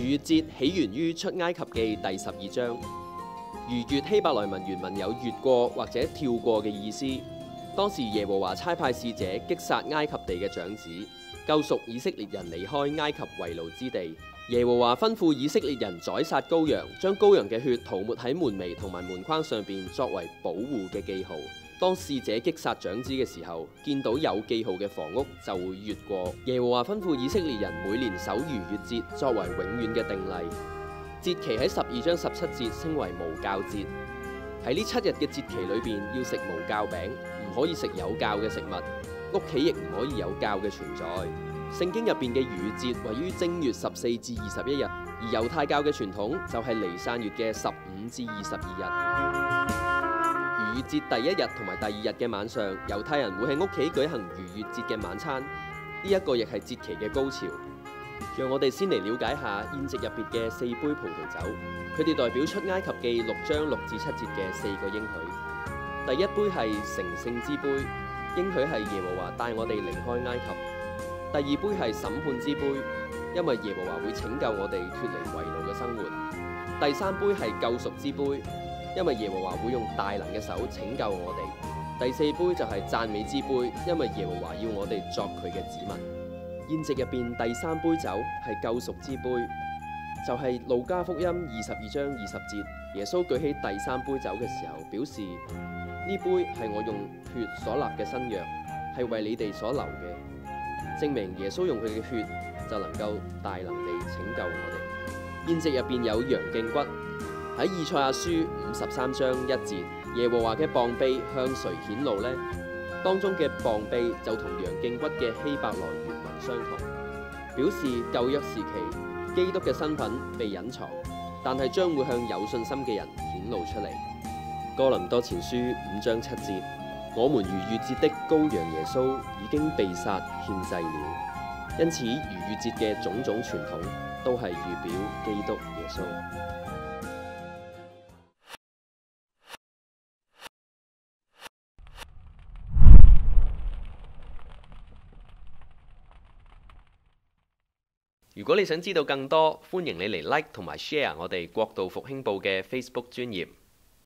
逾越節起源於出埃及記第12章。逾越希伯來文原文有越過或者跳過嘅意思。當時耶和華差派使者擊殺埃及地嘅長子，救贖以色列人離開埃及為奴之地。耶和華吩咐以色列人宰殺羔羊，將羔羊嘅血塗抹喺門楣同埋門框上邊，作為保護嘅記號。當使者擊殺長子嘅時候，見到有記號嘅房屋就會越過。耶和華吩咐以色列人每年守逾越節，作為永遠嘅定例。節期喺12章17節稱為無酵節。喺呢7日嘅節期裏邊，要食無酵餅，唔可以食有酵嘅食物，屋企亦唔可以有酵嘅存在。聖經入邊嘅逾越節位於正月14至21日，而猶太教嘅傳統就係尼散月嘅15至22日。逾越節第1日同埋第2日嘅晚上，猶太人會喺屋企舉行逾越節嘅晚餐，呢一個亦係節期嘅高潮。讓我哋先嚟了解下宴席入邊嘅4杯葡萄酒，佢哋代表出埃及記6章6至7節嘅4個應許。第一杯係成聖之杯，應許係耶和華帶我哋離開埃及。第二杯係審判之杯，因為耶和華會拯救我哋脫離為奴嘅生活。第三杯係救贖之杯，因為耶和華會用大能嘅手拯救我哋。第四杯就係讚美之杯，因為耶和華要我哋作佢嘅子民。宴席入邊第3杯酒係救贖之杯，就係路加福音22章20節，耶穌舉起第3杯酒嘅時候，表示呢杯係我用血所立嘅新約，係為你哋所流嘅，證明耶穌用佢嘅血就能夠大能地拯救我哋。宴席入邊有羊頸骨，喺以賽亞書53章1節，耶和華嘅膀臂向誰顯露呢？當中嘅膀臂就同羊頸骨嘅希伯來原文相同，表示舊約時期基督嘅身份被隱藏，但係將會向有信心嘅人顯露出嚟。哥林多前書5章7節，我們逾越節的羔羊耶穌已經被殺獻祭了，因此逾越節嘅種種傳統都係預表基督耶穌。如果你想知道更多，歡迎你嚟 like 同埋 share 我哋國度復興報嘅 Facebook 專頁。